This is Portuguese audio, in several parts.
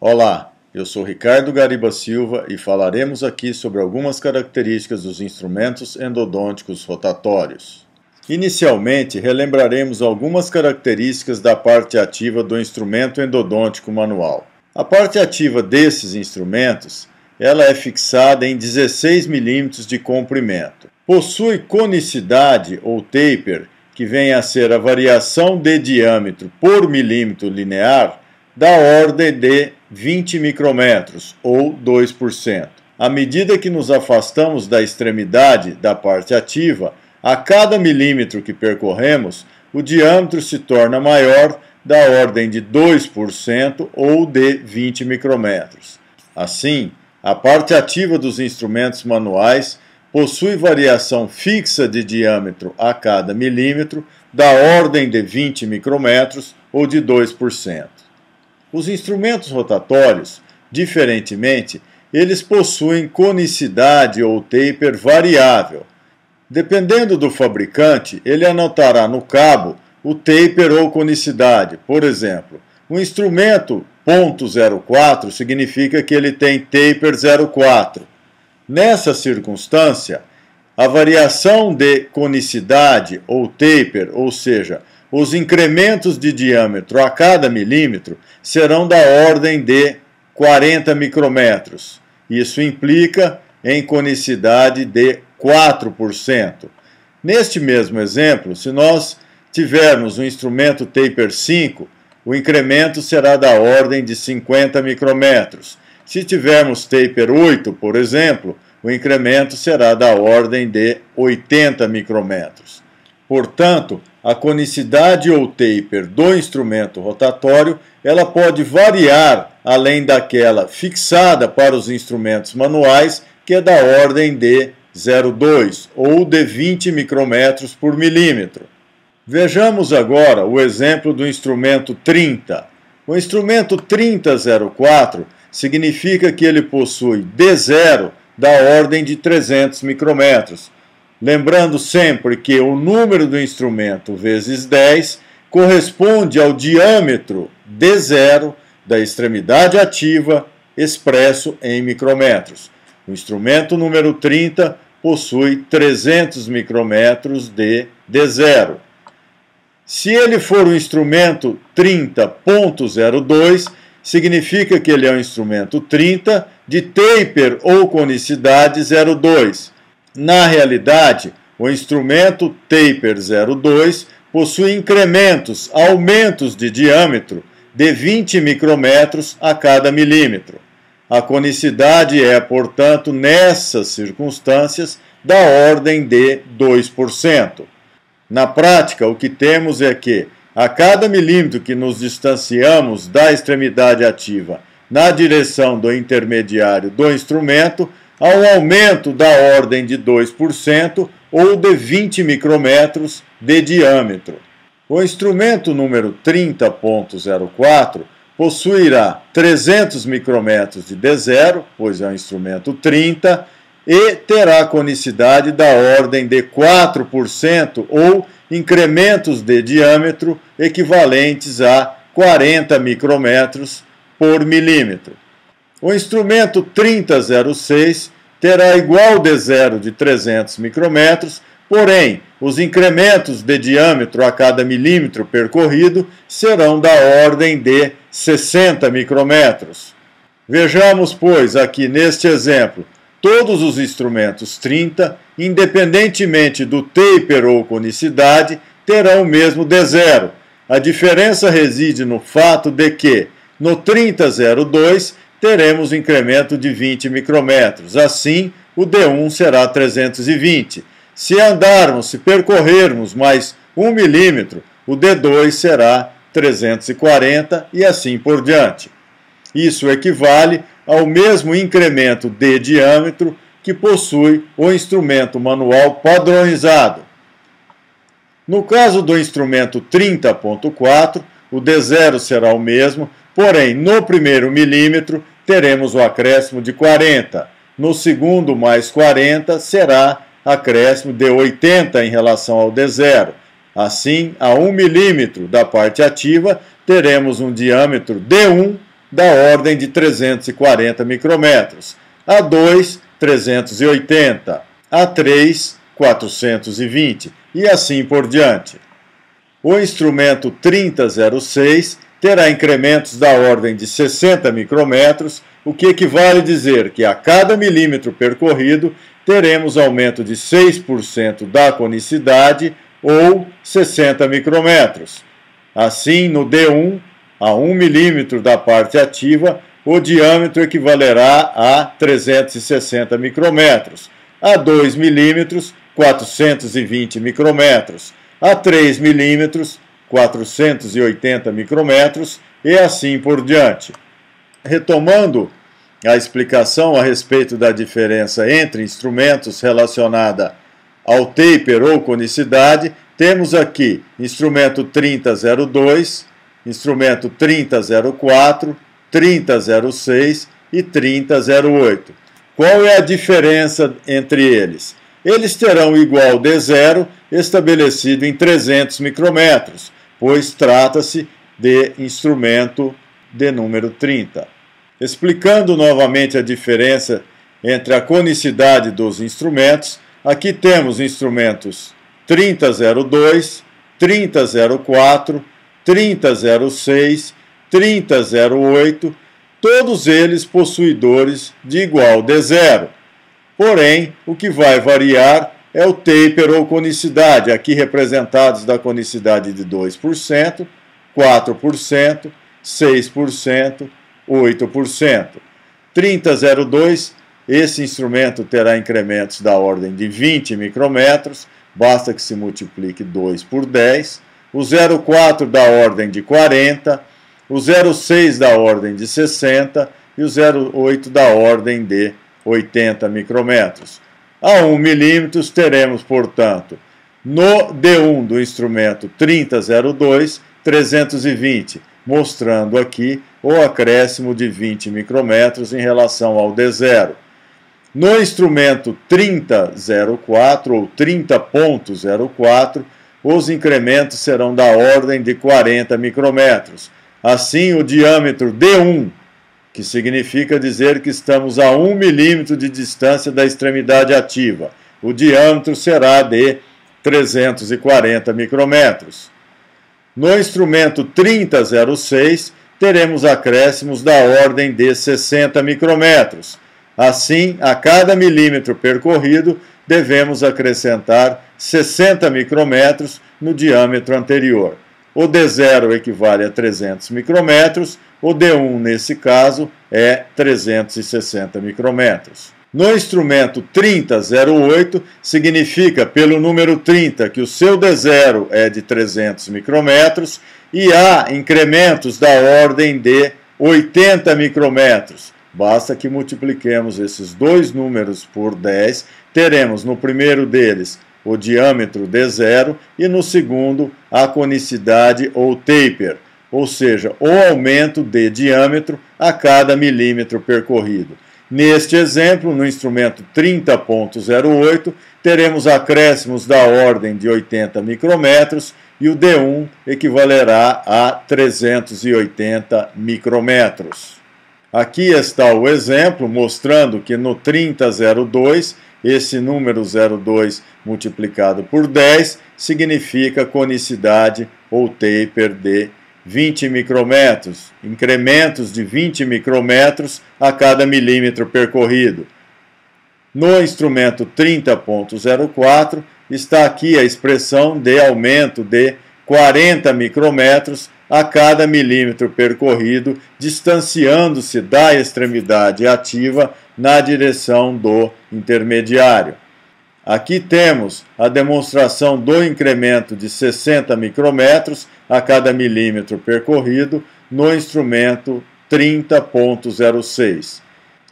Olá, eu sou Ricardo Gariba Silva e falaremos aqui sobre algumas características dos instrumentos endodônticos rotatórios. Inicialmente, relembraremos algumas características da parte ativa do instrumento endodôntico manual. A parte ativa desses instrumentos, ela é fixada em 16 mm de comprimento. Possui conicidade ou taper, que vem a ser a variação de diâmetro por milímetro linear, da ordem de 20 micrômetros, ou 2%. À medida que nos afastamos da extremidade da parte ativa, a cada milímetro que percorremos, o diâmetro se torna maior, da ordem de 2% ou de 20 micrômetros. Assim, a parte ativa dos instrumentos manuais possui variação fixa de diâmetro a cada milímetro, da ordem de 20 micrômetros ou de 2%. Os instrumentos rotatórios, diferentemente, eles possuem conicidade ou taper variável. Dependendo do fabricante, ele anotará no cabo o taper ou conicidade. Por exemplo, o instrumento .04 significa que ele tem taper 0,4. Nessa circunstância, a variação de conicidade ou taper, ou seja, os incrementos de diâmetro a cada milímetro, serão da ordem de 40 micrômetros. Isso implica em conicidade de 4%. Neste mesmo exemplo, se nós tivermos um instrumento taper 5, o incremento será da ordem de 50 micrômetros. Se tivermos taper 8, por exemplo, o incremento será da ordem de 80 micrômetros. Portanto, a conicidade ou taper do instrumento rotatório, ela pode variar além daquela fixada para os instrumentos manuais, que é da ordem de 0,2 ou de 20 micrômetros por milímetro. Vejamos agora o exemplo do instrumento 30. O instrumento 3004 significa que ele possui D0 da ordem de 300 micrômetros. Lembrando sempre que o número do instrumento vezes 10 corresponde ao diâmetro D0 da extremidade ativa expresso em micrômetros. O instrumento número 30 possui 300 micrômetros de D0. Se ele for um instrumento 30.02, significa que ele é um instrumento 30 de taper ou conicidade 0,2. Na realidade, o instrumento taper 0,2 possui incrementos, aumentos de diâmetro de 20 micrômetros a cada milímetro. A conicidade é, portanto, nessas circunstâncias, da ordem de 2%. Na prática, o que temos é que, a cada milímetro que nos distanciamos da extremidade ativa na direção do intermediário do instrumento, há um aumento da ordem de 2% ou de 20 micrômetros de diâmetro. O instrumento número 30.04 possuirá 300 micrômetros de D0, pois é um instrumento 30, e terá conicidade da ordem de 4% ou incrementos de diâmetro equivalentes a 40 micrômetros por milímetro. O instrumento 3006 terá igual D0 de 300 micrômetros, porém, os incrementos de diâmetro a cada milímetro percorrido serão da ordem de 60 micrômetros. Vejamos, pois, aqui neste exemplo, todos os instrumentos 30, independentemente do taper ou conicidade, terão o mesmo D0. A diferença reside no fato de que, no 3002, teremos incremento de 20 micrômetros. Assim, o D1 será 320. Se percorrermos mais 1 milímetro, o D2 será 340 e assim por diante. Isso equivale ao mesmo incremento de diâmetro que possui o instrumento manual padronizado. No caso do instrumento 30.4, o D0 será o mesmo, porém, no primeiro milímetro, teremos o acréscimo de 40. No segundo, mais 40, será acréscimo de 80 em relação ao D0. Assim, a 1 milímetro da parte ativa, teremos um diâmetro D1 da ordem de 340 micrômetros, A2, 380, A3, 420 e assim por diante. O instrumento 3006 terá incrementos da ordem de 60 micrômetros, o que equivale a dizer que a cada milímetro percorrido teremos aumento de 6% da conicidade ou 60 micrômetros. Assim, no D1, a 1 milímetro da parte ativa, o diâmetro equivalerá a 360 micrômetros, a 2 milímetros, 420 micrômetros, a 3 milímetros, 480 micrômetros e assim por diante. Retomando a explicação a respeito da diferença entre instrumentos relacionada ao taper ou conicidade, temos aqui instrumento 3002, instrumento 3004, 3006 e 3008. Qual é a diferença entre eles? Eles terão igual D0 estabelecido em 300 micrômetros, pois trata-se de instrumento de número 30. Explicando novamente a diferença entre a conicidade dos instrumentos, aqui temos instrumentos 3002, 3004, 3006, 3008, todos eles possuidores de igual D0. Porém, o que vai variar é o taper ou conicidade, aqui representados da conicidade de 2%, 4%, 6%, 8%. 3002, esse instrumento terá incrementos da ordem de 20 micrômetros, basta que se multiplique 2 por 10, o 04 da ordem de 40, o 06 da ordem de 60 e o 08 da ordem de 80 micrômetros. A 1 milímetros teremos, portanto, no D1 do instrumento 3002, 320, mostrando aqui o acréscimo de 20 micrômetros em relação ao D0. No instrumento 3004 ou 30.04, os incrementos serão da ordem de 40 micrômetros. Assim, o diâmetro D1, que significa dizer que estamos a 1 milímetro de distância da extremidade ativa. O diâmetro será de 340 micrômetros. No instrumento 3006, teremos acréscimos da ordem de 60 micrômetros. Assim, a cada milímetro percorrido, devemos acrescentar 60 micrômetros no diâmetro anterior. O D0 equivale a 300 micrômetros, o D1, nesse caso, é 360 micrômetros. No instrumento 3008, significa pelo número 30 que o seu D0 é de 300 micrômetros e há incrementos da ordem de 80 micrômetros. Basta que multipliquemos esses dois números por 10, teremos no primeiro deles o diâmetro D0 e no segundo a conicidade ou taper, ou seja, o aumento de diâmetro a cada milímetro percorrido. Neste exemplo, no instrumento 30.08, teremos acréscimos da ordem de 80 micrômetros e o D1 equivalerá a 380 micrômetros. Aqui está o exemplo mostrando que no 3002, esse número 02 multiplicado por 10 significa conicidade ou taper de 20 micrômetros, incrementos de 20 micrômetros a cada milímetro percorrido. No instrumento 30.04 está aqui a expressão de aumento de 40 micrômetros a cada milímetro percorrido, distanciando-se da extremidade ativa na direção do intermediário. Aqui temos a demonstração do incremento de 60 micrômetros a cada milímetro percorrido no instrumento 30.06.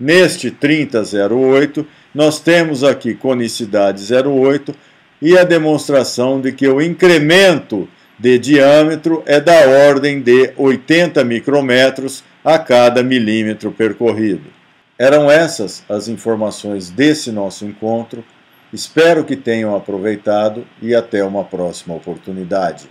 Neste 3008, nós temos aqui conicidade 0,8 e a demonstração de que o incremento de diâmetro é da ordem de 80 micrômetros a cada milímetro percorrido. Eram essas as informações desse nosso encontro. Espero que tenham aproveitado e até uma próxima oportunidade.